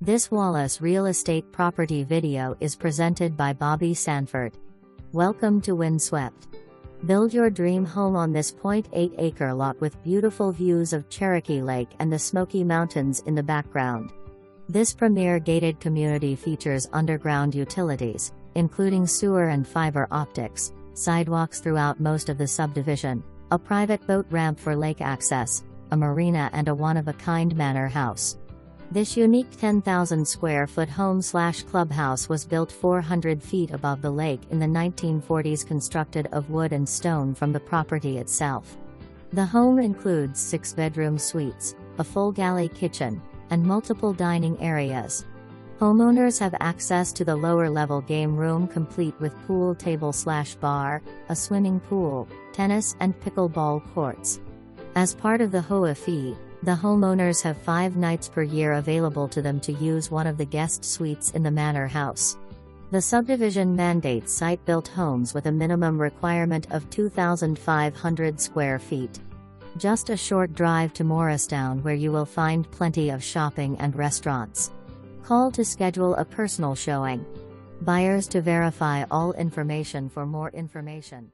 This Wallace Real Estate property video is presented by Bobby Sanford. Welcome to Windswept. Build your dream home on this 0.8-acre lot with beautiful views of Cherokee Lake and the Smokey Mountains in the background. This premier gated community features underground utilities, including sewer and fiber optics, sidewalks throughout most of the subdivision, a private boat ramp for lake access, a marina and a one-of-a-kind manor house. This unique 10,000 square foot home/clubhouse was built 400 feet above the lake in the 1940s, constructed of wood and stone from the property itself. The home includes 6-bedroom suites, a full galley kitchen, and multiple dining areas. Homeowners have access to the lower-level game room complete with pool table/bar, a swimming pool, tennis and pickle ball courts. As part of the HOA fee, the homeowners have 5 nights per year available to them to use one of the guest suites in the Manor House. The subdivision mandates site-built homes with a minimum requirement of 2,500 square feet. Just a short drive to Morristown, where you will find plenty of shopping and restaurants. Call to schedule a personal showing. Buyers to verify all information for more information.